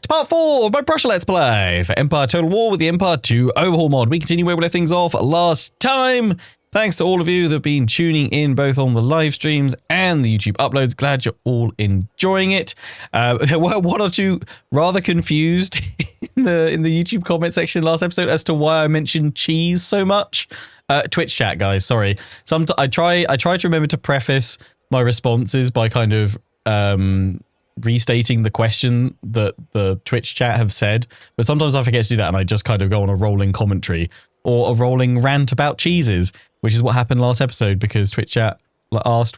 to part 4 of my Prussia Let's Play for Empire Total War with the Empire 2 Overhaul mod. We continue where we left things off last time. Thanks to all of you that have been tuning in both on the live streams and the YouTube uploads. Glad you're all enjoying it. There were one or two rather confused in the YouTube comment section last episode as to why I mentioned cheese so much. Twitch chat, guys, sorry. I try to remember to preface my responses by kind of restating the question that the Twitch chat have said, but sometimes I forget to do that and I just kind of go on a rolling commentary or a rolling rant about cheeses, which is what happened last episode because Twitch chat asked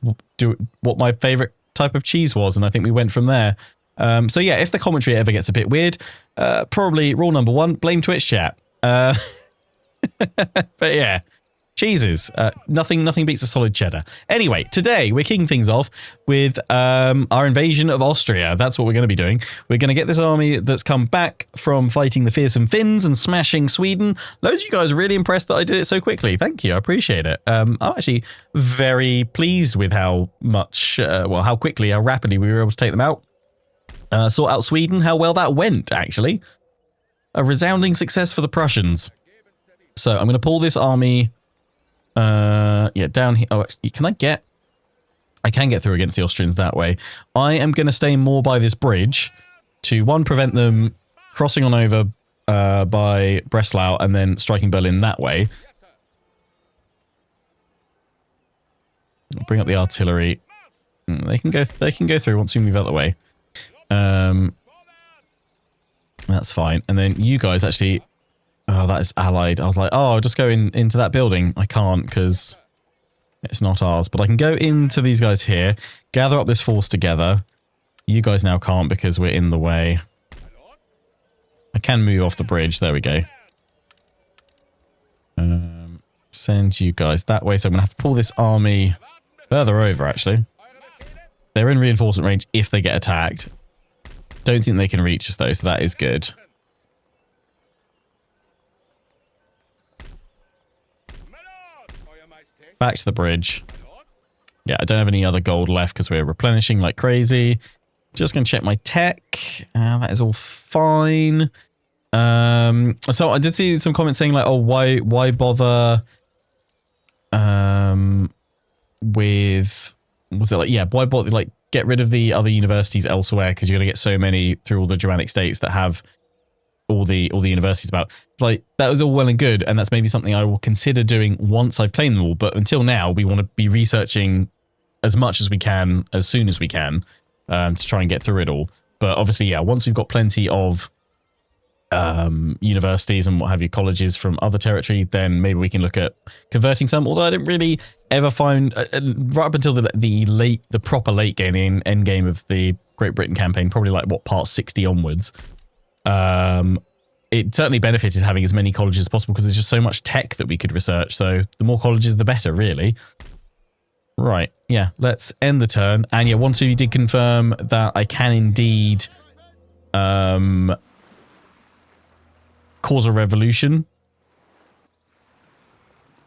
what my favorite type of cheese was, and I think we went from there. So yeah, if the commentary ever gets a bit weird, probably rule number 1, blame Twitch chat. But yeah. Cheeses. Nothing beats a solid cheddar. Anyway, today we're kicking things off with our invasion of Austria. That's what we're going to be doing. We're going to get this army that's come back from fighting the fearsome Finns and smashing Sweden. Loads of you guys are really impressed that I did it so quickly. Thank you. I appreciate it. I'm actually very pleased with how much, how quickly, how rapidly we were able to take them out. Sort out Sweden, how well that went, actually. A resounding success for the Prussians. So I'm going to pull this army... yeah, down here. Oh, I can get through against the Austrians that way. I am going to stay more by this bridge to, one, prevent them crossing on over by Breslau and then striking Berlin that way. Bring up the artillery. They can go through once we move out of the way. That's fine. And then you guys actually... Oh, that is allied. I was like, oh, I'll just go into that building. I can't because it's not ours. But I can go into these guys here, gather up this force together. You guys now can't because we're in the way. I can move off the bridge. There we go. Send you guys that way. So I'm going to have to pull this army further over, actually. They're in reinforcement range if they get attacked. Don't think they can reach us, though, so that is good. Back to the bridge. Yeah, I don't have any other gold left because we're replenishing like crazy. Just going to check my tech. That is all fine. So I did see some comments saying like, oh, why bother with... Was it like, yeah, why bother, like, get rid of the other universities elsewhere because you're going to get so many through all the Germanic states that have all the universities about. It's like, that was all well and good, and that's maybe something I will consider doing once I've claimed them all, but until now we want to be researching as much as we can as soon as we can to try and get through it all. But obviously, yeah, once we've got plenty of universities and what have you, colleges from other territory, then maybe we can look at converting some, although I didn't really ever find right up until the proper late game end game of the Great Britain campaign, probably like what, part 60 onwards. It certainly benefited having as many colleges as possible because there's just so much tech that we could research. So the more colleges, the better, really. Right. Yeah. Let's end the turn. And yeah, once you did confirm that I can indeed cause a revolution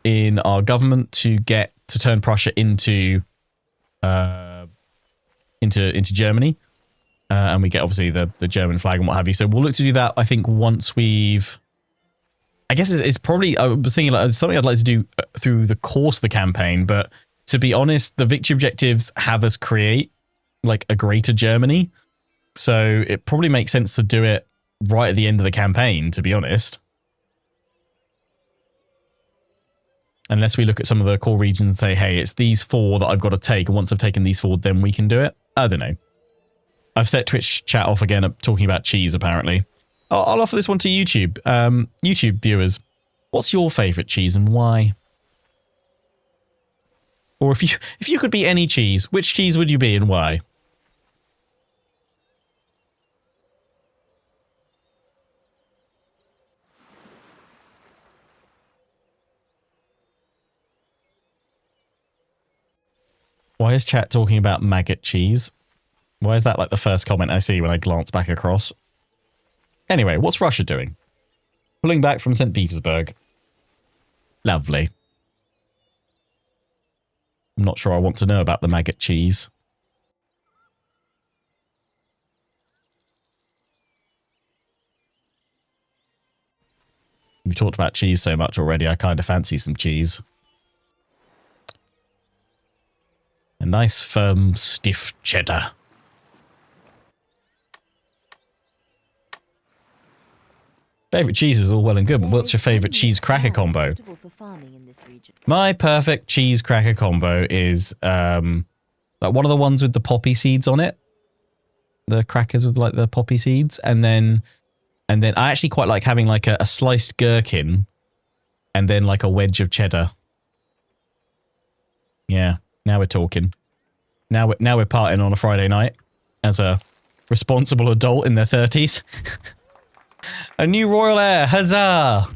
in our government to turn Prussia into Germany. And we get, obviously, the German flag and what have you. So we'll look to do that, I think, once we've... I guess it's probably... I was thinking like, something I'd like to do through the course of the campaign, but to be honest, the victory objectives have us create, like, a greater Germany. So it probably makes sense to do it right at the end of the campaign, to be honest. Unless we look at some of the core regions and say, hey, it's these 4 that I've got to take, and once I've taken these 4, then we can do it. I don't know. I've set Twitch chat off again, talking about cheese, apparently. I'll offer this one to YouTube. YouTube viewers, what's your favourite cheese and why? Or if you could be any cheese, which cheese would you be and why? Why is chat talking about maggot cheese? Why is that like the first comment I see when I glance back across? Anyway, what's Russia doing? Pulling back from St. Petersburg. Lovely. I'm not sure I want to know about the maggot cheese. We've talked about cheese so much already, I kind of fancy some cheese. A nice, firm, stiff cheddar. Favourite cheese is all well and good, but what's your favourite cheese cracker combo? My perfect cheese cracker combo is like one of the ones with the poppy seeds on it. The crackers with like the poppy seeds. And then I actually quite like having like a sliced gherkin and then like a wedge of cheddar. Yeah, now we're talking. Now we're partying on a Friday night as a responsible adult in their 30s. A new royal heir, huzzah!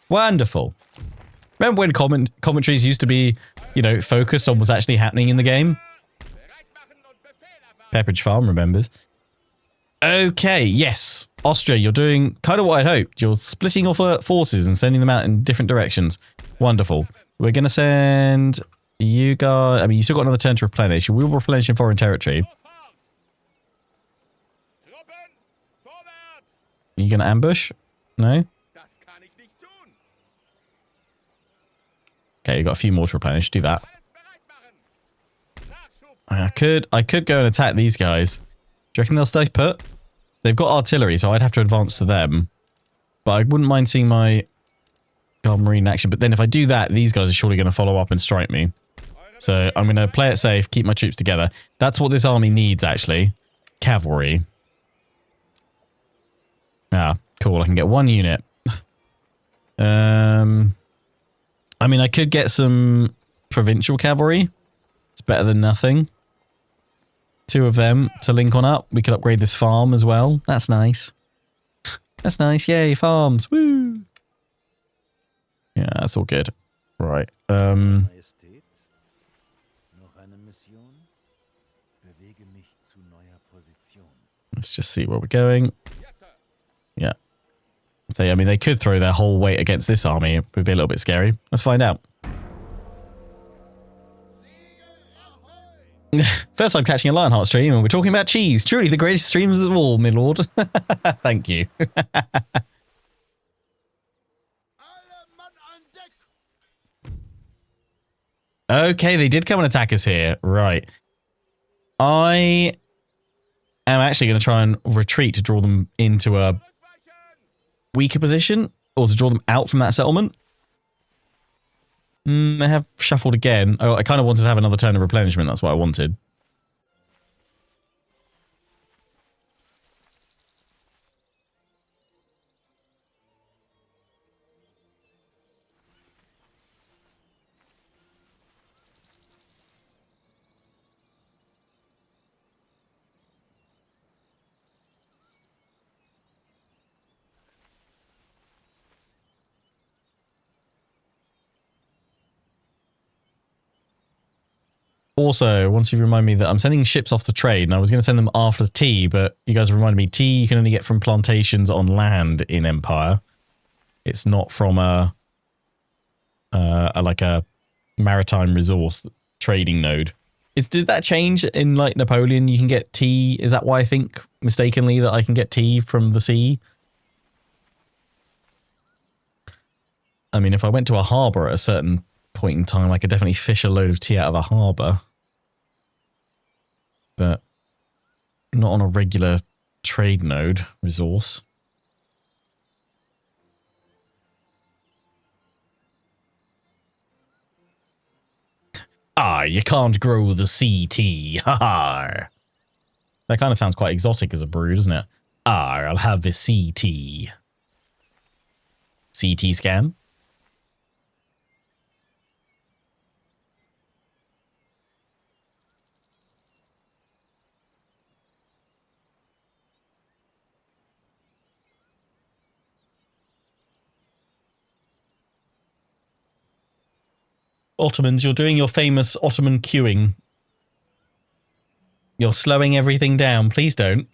Wonderful. Remember when commentaries used to be, you know, focused on what's actually happening in the game? Pepperidge Farm remembers. Okay, yes. Austria, you're doing kind of what I hoped. You're splitting your forces and sending them out in different directions. Wonderful. We're going to send you guys... I mean, you still got another turn to replenish. We will replenish in foreign territory. Are you going to ambush? No? Okay, you got a few more to replenish. Do that. I could go and attack these guys. Do you reckon they'll stay put? They've got artillery, so I'd have to advance to them. But I wouldn't mind seeing my Guard Marine in action. But then if I do that, these guys are surely going to follow up and strike me. So I'm going to play it safe, keep my troops together. That's what this army needs, actually. Cavalry. Ah, cool. I can get one unit. I mean, I could get some provincial cavalry. It's better than nothing. 2 of them to link on up. We could upgrade this farm as well. That's nice. That's nice. Yay, farms. Woo! Yeah, that's all good. Right. Let's just see where we're going. Yeah. So, I mean, they could throw their whole weight against this army. It would be a little bit scary. Let's find out. First time catching a Lionheart stream, and we're talking about cheese. Truly the greatest streams of all, my lord. Thank you. Okay, they did come and attack us here. Right. I am actually going to try and retreat to draw them into a weaker position, or to draw them out from that settlement. They have shuffled again. Oh, I kind of wanted to have another turn of replenishment. That's what I wanted. Also, once you remind me that I'm sending ships off to trade, and I was going to send them after tea, but you guys reminded me tea you can only get from plantations on land in Empire. It's not from a maritime resource trading node. Did that change in like Napoleon? You can get tea. Is that why I think mistakenly that I can get tea from the sea? I mean, if I went to a harbour at a certain point in time, I could definitely fish a load of tea out of a harbour. But not on a regular trade node resource. Ah, you can't grow the sea tea. Ha ha. That kind of sounds quite exotic as a brew, doesn't it? Ah, I'll have the sea tea. Sea tea scan. Ottomans, you're doing your famous Ottoman queuing. You're slowing everything down. Please don't.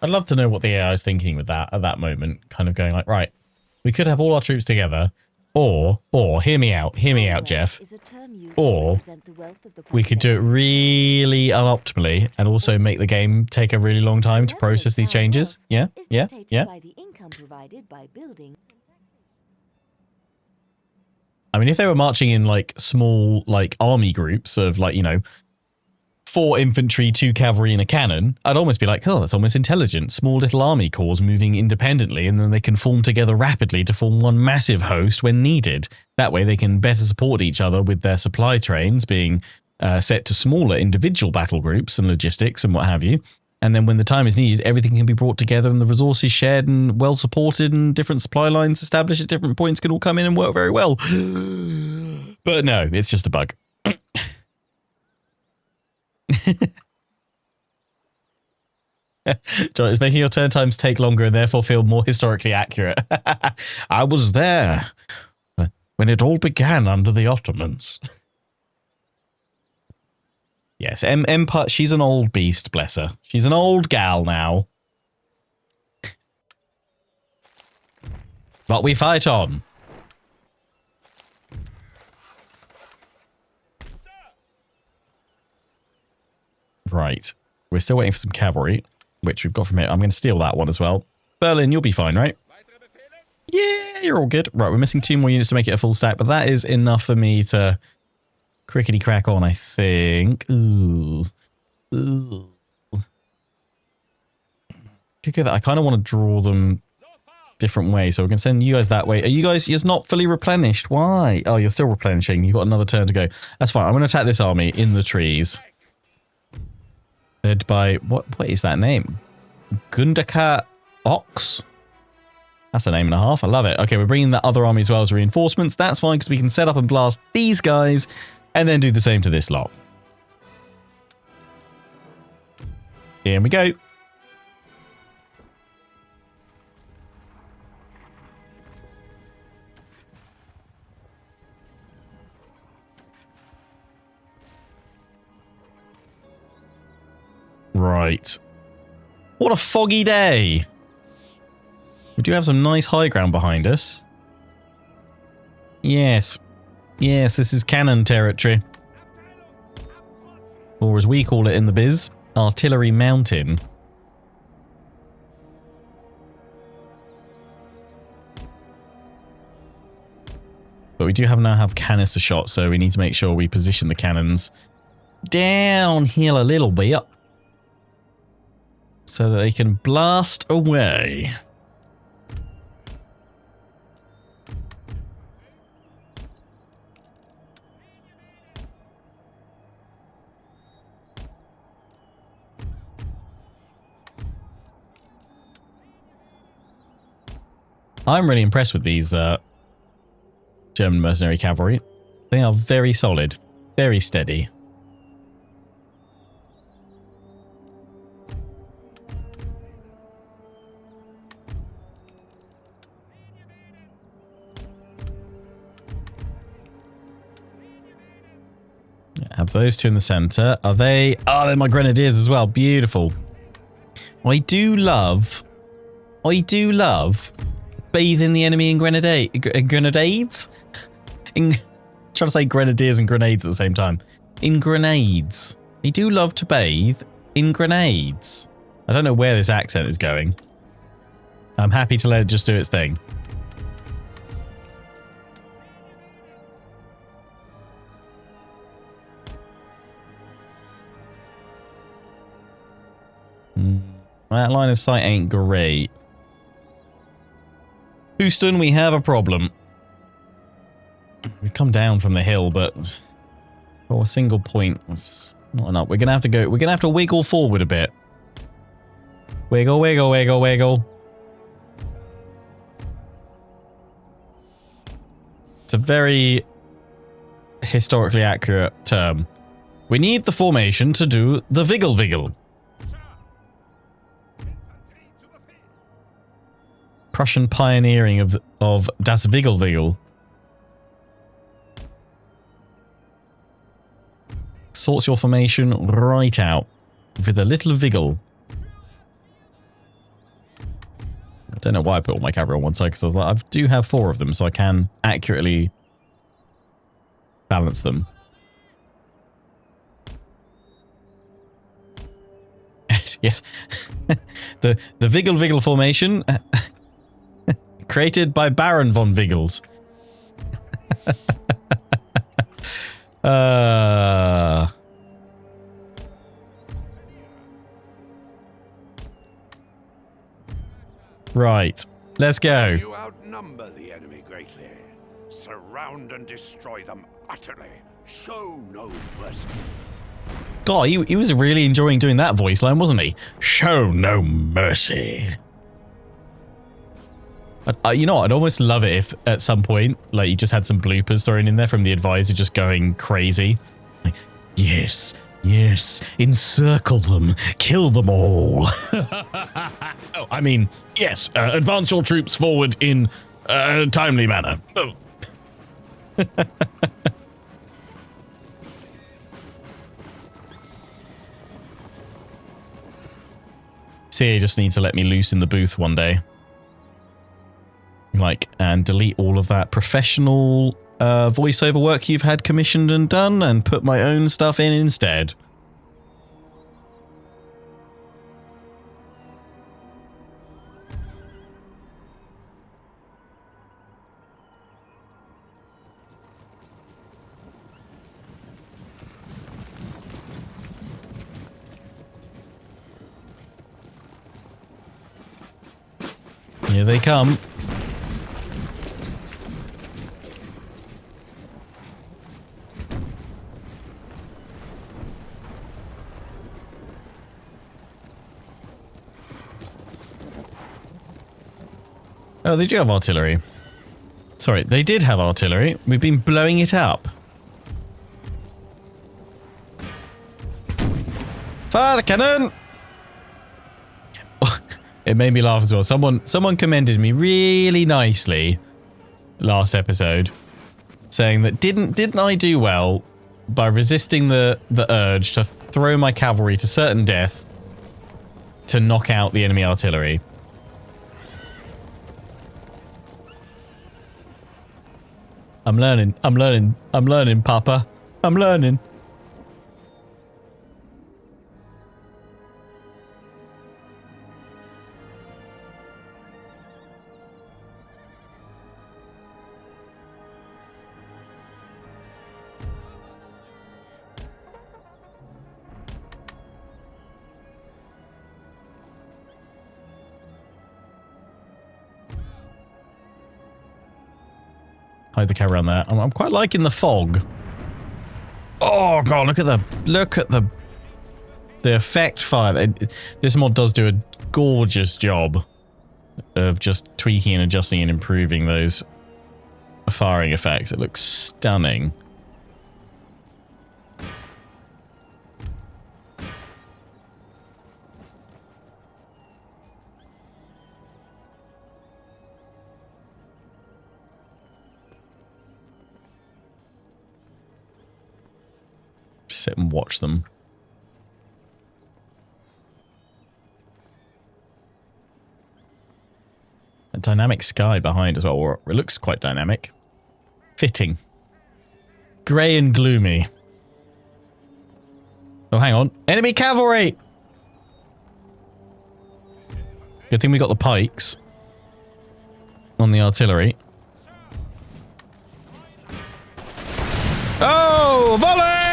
I'd love to know what the AI is thinking with that at that moment, kind of going like, right, we could have all our troops together, or hear me out, Jeff, or we could do it really unoptimally and also make the game take a really long time to process these changes. Yeah, yeah, yeah. I mean, if they were marching in like small like army groups of like, you know, 4 infantry, 2 cavalry, and a cannon, I'd almost be like, oh, that's almost intelligent. Small little army corps moving independently, and then they can form together rapidly to form one massive host when needed. That way they can better support each other with their supply trains being set to smaller individual battle groups and logistics and what have you. And then when the time is needed, everything can be brought together and the resources shared and well supported, and different supply lines established at different points can all come in and work very well. But no, it's just a bug. John, it's making your turn times take longer and therefore feel more historically accurate. I was there when it all began under the Ottomans. Yes, Empire. She's an old beast, bless her. She's an old gal now. But we fight on. Right. We're still waiting for some cavalry, which we've got from here. I'm going to steal that one as well. Berlin, you'll be fine, right? Yeah, you're all good. Right, we're missing 2 more units to make it a full stack, but that is enough for me to crickety crack on, I think. Ooh. Ooh. I kind of want to draw them different ways, so we're going to send you guys that way. Are you guys just not fully replenished? Why? Oh, you're still replenishing. You've got another turn to go. That's fine. I'm going to attack this army in the trees. Led by, what is that name? Gundaka Ox? That's a name and a half. I love it. Okay, we're bringing that other army as well as reinforcements. That's fine, because we can set up and blast these guys and then do the same to this lot. Here we go. Right. What a foggy day. We do have some nice high ground behind us. Yes. Yes, this is cannon territory. Or as we call it in the biz, Artillery Mountain. But we do now have canister shots, so we need to make sure we position the cannons downhill a little bit, so that they can blast away. I'm really impressed with these German mercenary cavalry. They are very solid, very steady. Have those 2 in the center. Are they? Oh, they're my grenadiers as well. Beautiful. I do love bathing the enemy in grenades. Trying to say grenadiers and grenades at the same time. In grenades. I do love to bathe in grenades. I don't know where this accent is going. I'm happy to let it just do its thing. That line of sight ain't great. Houston, we have a problem. We've come down from the hill, but for a single point, that's not enough. We're gonna have to go. We're gonna have to wiggle forward a bit. Wiggle, wiggle, wiggle, wiggle. It's a very historically accurate term. We need the formation to do the wiggle wiggle. Prussian pioneering of das Wiggle Wiggle. Sorts your formation right out with a little wiggle. I don't know why I put all my cavalry on one side, because I was like, I do have 4 of them, so I can accurately balance them. Yes. the Wiggle formation created by Baron von Wiggles. Right. Let's go. You outnumber the enemy greatly. Surround and destroy them utterly. Show no mercy. God, he was really enjoying doing that voice line, wasn't he? Show no mercy. You know what? I'd almost love it if at some point, like, you just had some bloopers thrown in there from the advisor just going crazy. Like, yes, yes, encircle them, kill them all. Oh, I mean, yes, advance your troops forward in a timely manner. Oh. See, you just need to let me loose in the booth one day. Like, and delete all of that professional voiceover work you've had commissioned and done and put my own stuff in instead. Here they come. Oh, they do have artillery. Sorry, they did have artillery. We've been blowing it up. Fire the cannon! It made me laugh as well. Someone commended me really nicely last episode, saying that didn't I do well by resisting the urge to throw my cavalry to certain death to knock out the enemy artillery? I'm learning, Papa. I'm learning. Hide the camera on there. I'm quite liking the fog. Oh god, look at the effect fire. This mod does do a gorgeous job of just tweaking and adjusting and improving those firing effects. It looks stunning. Sit and watch them. A dynamic sky behind as well, or it looks quite dynamic. Fitting. Grey and gloomy. Oh, hang on. Enemy cavalry! Good thing we got the pikes on the artillery. Oh, volley!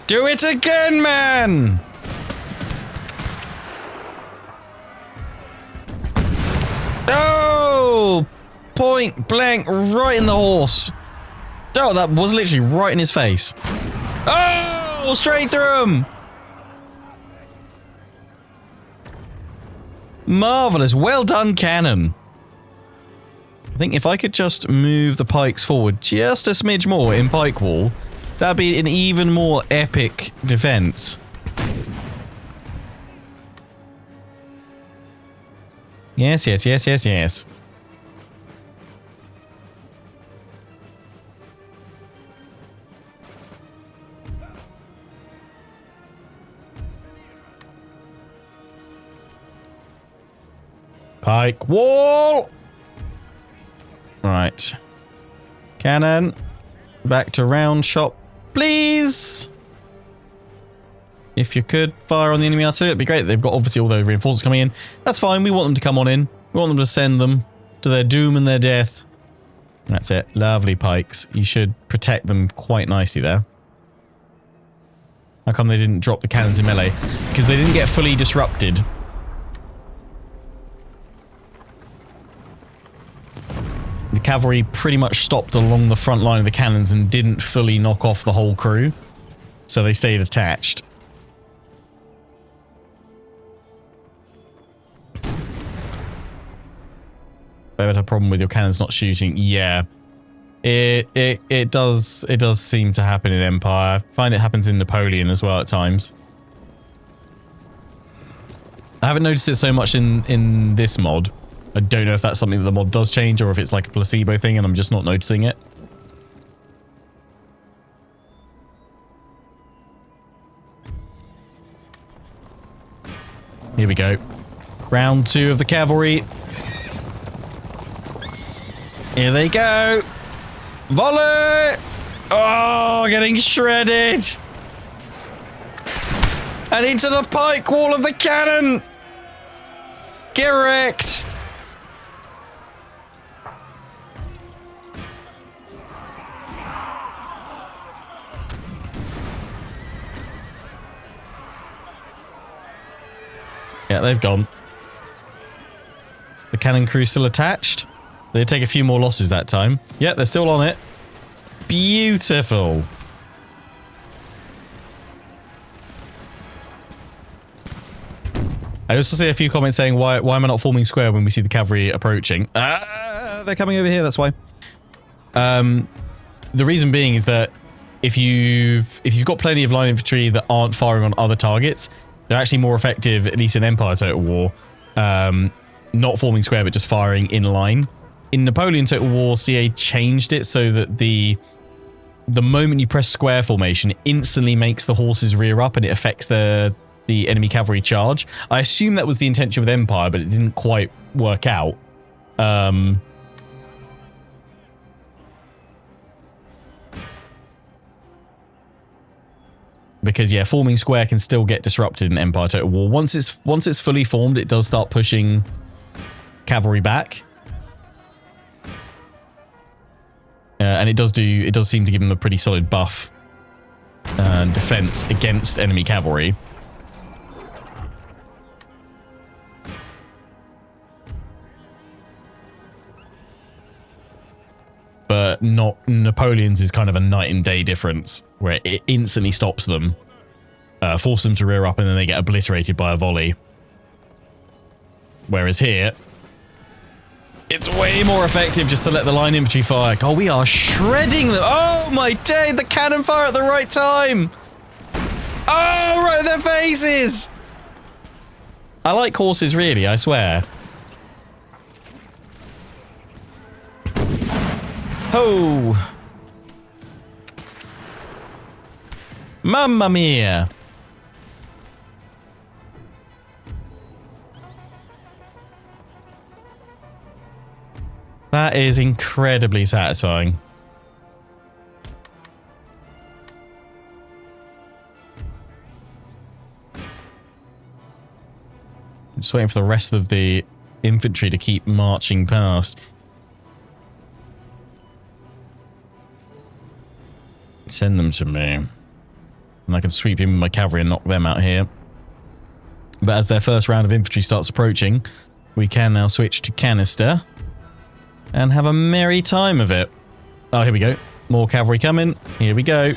Do it again, man! Oh! Point blank right in the horse. Oh, that was literally right in his face. Oh! Straight through him! Marvellous. Well done, cannon. I think if I could just move the pikes forward just a smidge more in pike wall, that'd be an even more epic defense. Yes, yes, yes, yes, yes. Pike wall! Right. Cannon. Back to round shot, please. If you could fire on the enemy artillery, it'd be great. They've got obviously all those reinforcements coming in. That's fine. We want them to come on in. We want them to send them to their doom and their death. That's it. Lovely pikes. You should protect them quite nicely there. How come they didn't drop the cannons in melee? Because they didn't get fully disrupted. The cavalry pretty much stopped along the front line of the cannons and didn't fully knock off the whole crew. So they stayed attached. Ever had a problem with your cannons not shooting? Yeah. It does seem to happen in Empire. I find it happens in Napoleon as well at times. I haven't noticed it so much in this mod. I don't know if that's something that the mod does change or if it's like a placebo thing and I'm just not noticing it. Here we go. Round 2 of the cavalry. Here they go. Volley! Oh, getting shredded. And into the pike wall of the cannon. Get wrecked. Yeah, they've gone. The cannon crew still attached. They take a few more losses that time. Yeah, they're still on it. Beautiful. I also see a few comments saying, why am I not forming square when we see the cavalry approaching? They're coming over here, that's why. The reason being is that if you've got plenty of line infantry that aren't firing on other targets, they're actually more effective, at least in Empire Total War, not forming square but just firing in line. In Napoleon Total War, CA changed it so that the moment you press square formation, it instantly makes the horses rear up and it affects the enemy cavalry charge. I assume that was the intention with Empire, but it didn't quite work out. Because yeah, forming square can still get disrupted in Empire Total War. Once it's fully formed, it does start pushing cavalry back. And it does seem to give them a pretty solid buff and defense against enemy cavalry. But not Napoleon's is kind of a night and day difference where it instantly stops them, forces them to rear up and then they get obliterated by a volley. Whereas here, it's way more effective just to let the line infantry fire. Oh, we are shredding them. Oh my day, the cannon fire at the right time. Oh, right in their faces. I like horses really, I swear. Oh. Mamma mia. That is incredibly satisfying. Just waiting for the rest of the infantry to keep marching past. Send them to me. And I can sweep in with my cavalry and knock them out here. But as their first round of infantry starts approaching, we can now switch to canister and have a merry time of it. Oh, here we go. More cavalry coming. Here we go.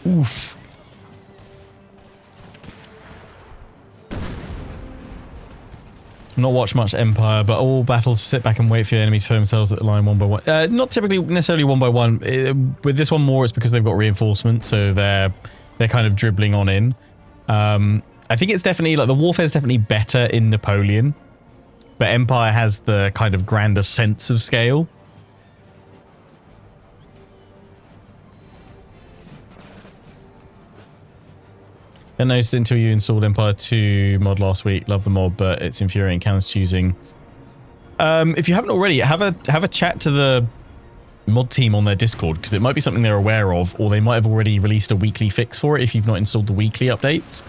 Oof. Not watched much Empire, but all battles sit back and wait for your enemy to throw themselves at the line one by one. Not typically necessarily one by one. With this one more, it's because they've got reinforcements, so they're kind of dribbling on in. I think it's definitely, like, the warfare is definitely better in Napoleon, but Empire has the kind of grander sense of scale. I noticed it until you installed Empire 2 mod last week. Love the mod, but it's infuriating. Cannon's choosing. If you haven't already, have a chat to the mod team on their Discord, because it might be something they're aware of, or they might have already released a weekly fix for it if you've not installed the weekly updates.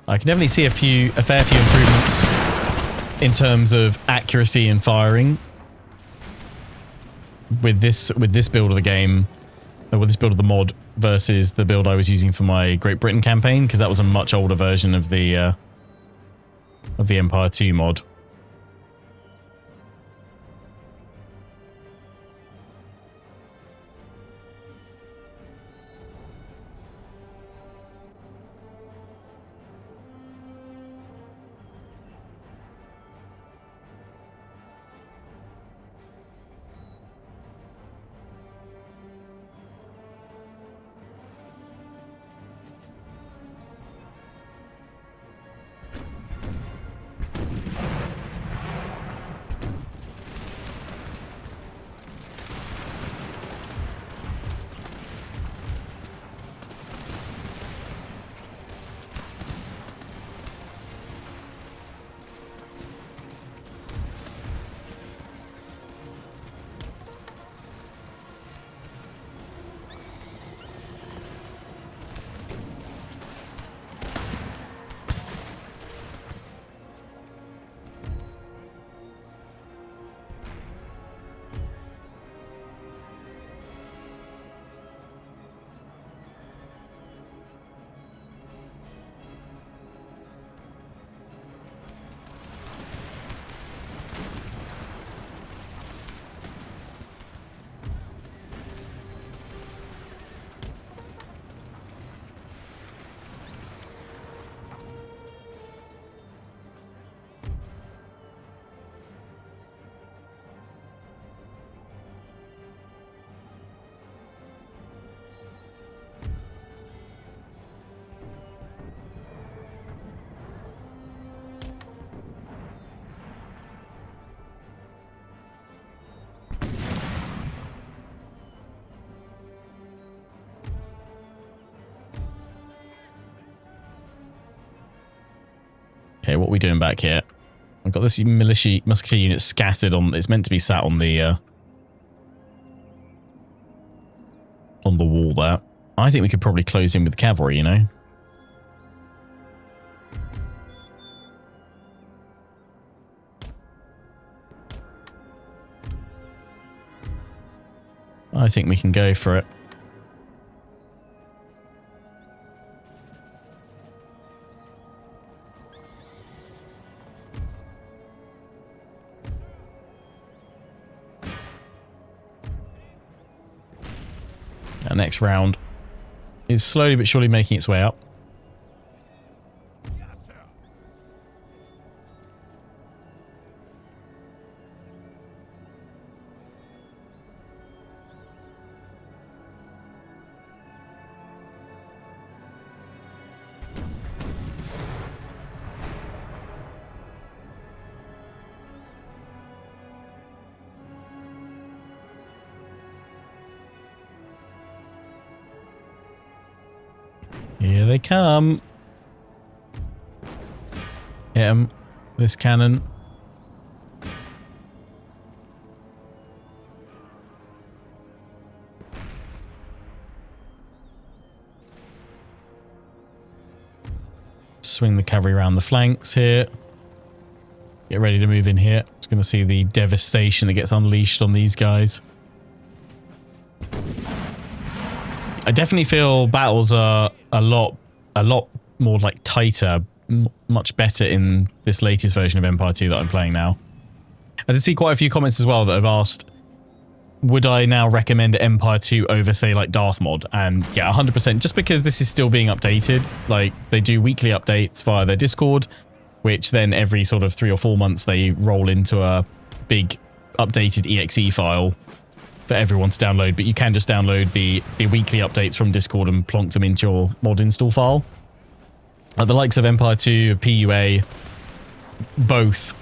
I can definitely see a fair few improvements in terms of accuracy and firing with this build of the game, or with this build of the mod versus the build I was using for my Great Britain campaign, because that was a much older version of the Empire 2 mod. Okay, what are we doing back here? I've got this musketeer unit scattered on. It's meant to be sat on the wall there. I think we could probably close in with cavalry, you know. I think we can go for it. Our next round is slowly but surely making its way up. Here they come. Hit 'em. This cannon. Swing the cavalry around the flanks here. Get ready to move in here. It's going to see the devastation that gets unleashed on these guys. I definitely feel battles are a lot more like tighter much better in this latest version of Empire 2 that I'm playing now. I did see quite a few comments as well that have asked, would I now recommend Empire 2 over, say, like Darth Mod? And yeah, 100%, just because this is still being updated. Like, they do weekly updates via their Discord, which then every sort of 3 or 4 months they roll into a big updated exe file for everyone to download. But you can just download the weekly updates from Discord and plonk them into your mod install file. The likes of Empire 2, PUA, both,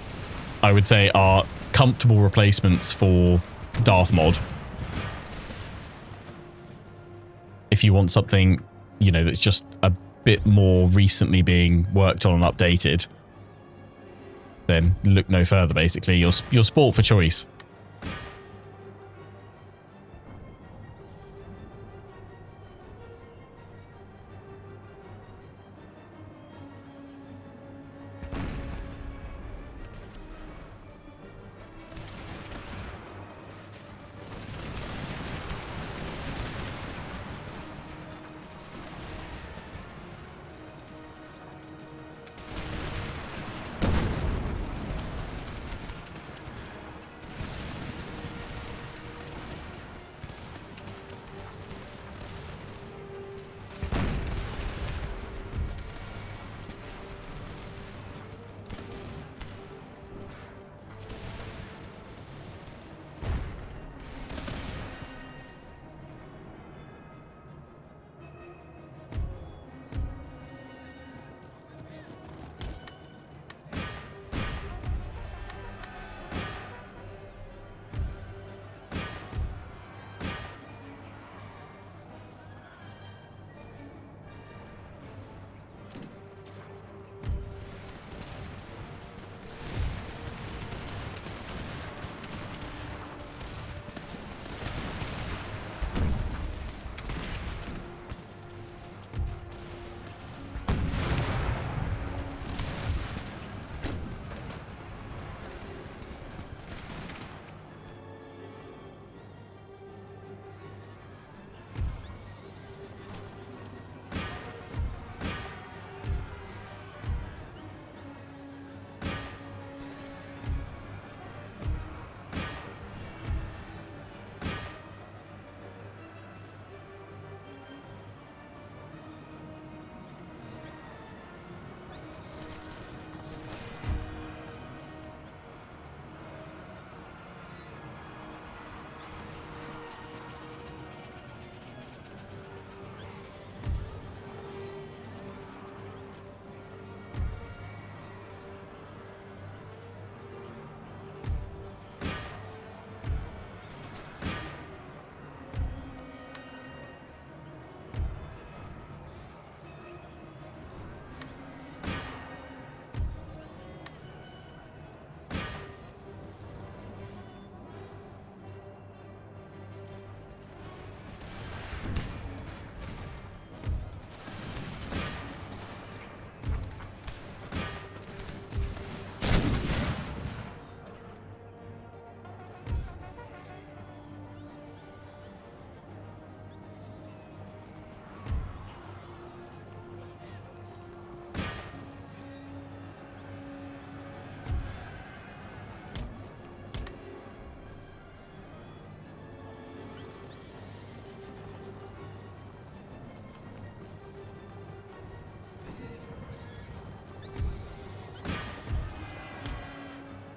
I would say, are comfortable replacements for Darth Mod. If you want something, you know, that's just a bit more recently being worked on and updated, then look no further, basically. Your sport for choice.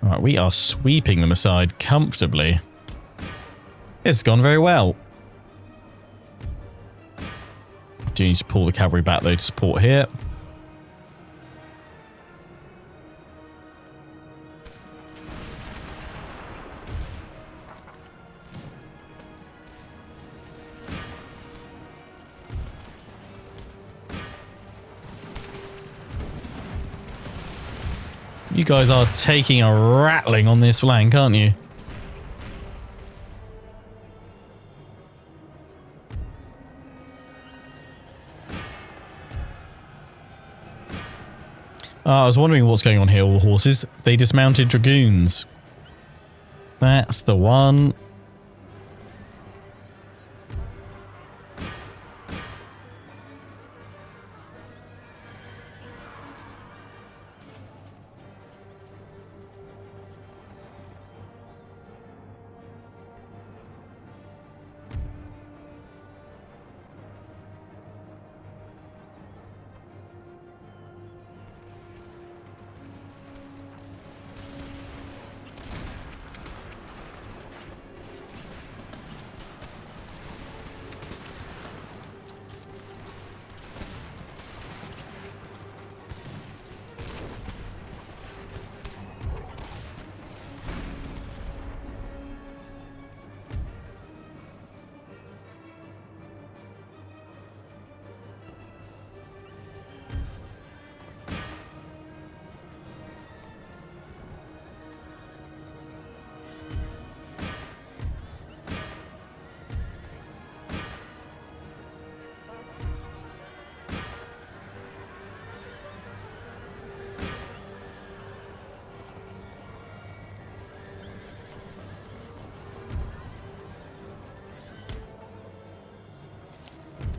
Right, we are sweeping them aside comfortably. It's gone very well. Do need to pull the cavalry back though to support here. You guys are taking a rattling on this flank, aren't you? I was wondering what's going on here, all the horses. They dismounted dragoons. That's the one.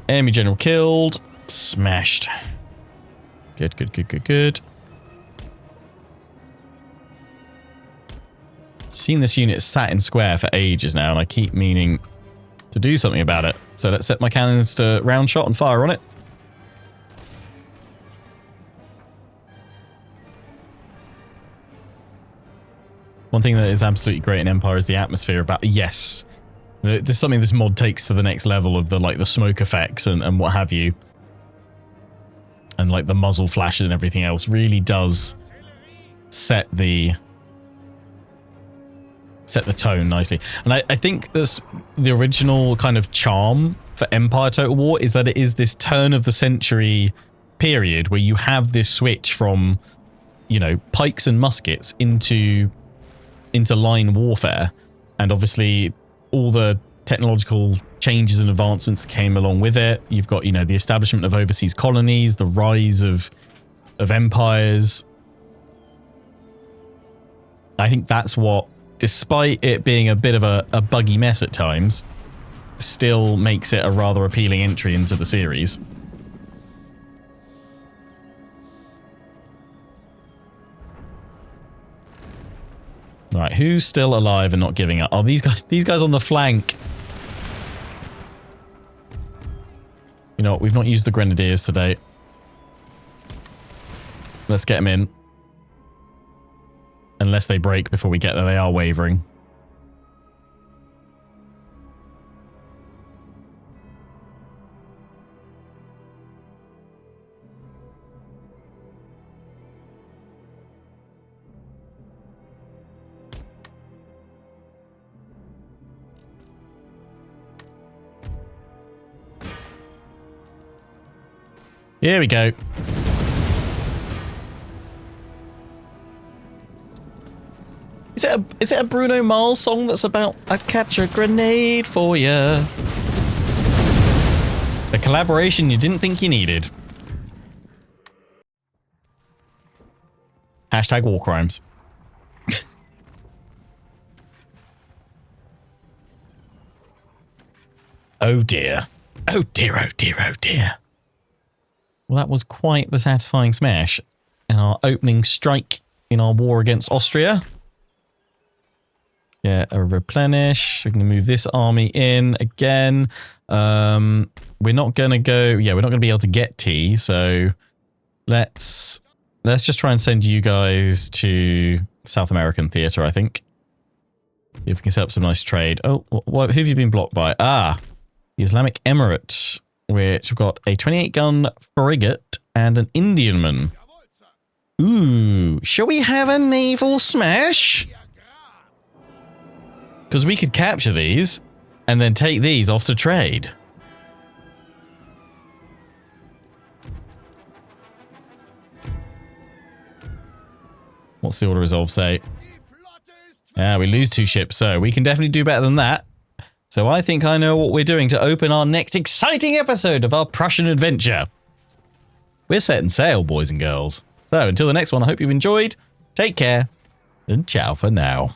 Enemy general killed. Smashed. Good, good, good, good, good. Seen this unit sat in square for ages now, and I keep meaning to do something about it. So let's set my cannons to round shot and fire on it. One thing that is absolutely great in Empire is the atmosphere about, yes, there's something this mod takes to the next level of the, like, the smoke effects and what have you. And, like, the muzzle flashes and everything else really does set the tone nicely. And I think that's the original kind of charm for Empire Total War, is that it is this turn of the century period where you have this switch from, you know, pikes and muskets into line warfare. And obviously all the technological changes and advancements that came along with it. You've got, you know, the establishment of overseas colonies, the rise of empires. I think that's what, despite it being a bit of a buggy mess at times, still makes it a rather appealing entry into the series. Right, who's still alive and not giving up? Oh, these guys on the flank. You know what, we've not used the grenadiers today. Let's get them in. Unless they break before we get there, they are wavering. Here we go. Is it a Bruno Mars song that's about I'd catch a grenade for ya? The collaboration you didn't think you needed. Hashtag war crimes. Oh dear. Oh dear, oh dear, oh dear. Well, that was quite the satisfying smash in our opening strike in our war against Austria. Yeah, a replenish. We're going to move this army in again. We're not going to go... Yeah, we're not going to be able to get tea, so let's just try and send you guys to South American theatre, I think. If we can set up some nice trade. Oh, who have you been blocked by? Ah, the Islamic Emirate, which we've got a 28-gun frigate and an Indianman. Ooh, shall we have a naval smash? Because we could capture these and then take these off to trade. What's the order resolve say? Yeah, we lose 2 ships, so we can definitely do better than that. So I think I know what we're doing to open our next exciting episode of our Prussian adventure. We're setting sail, boys and girls. So until the next one, I hope you've enjoyed. Take care, and ciao for now.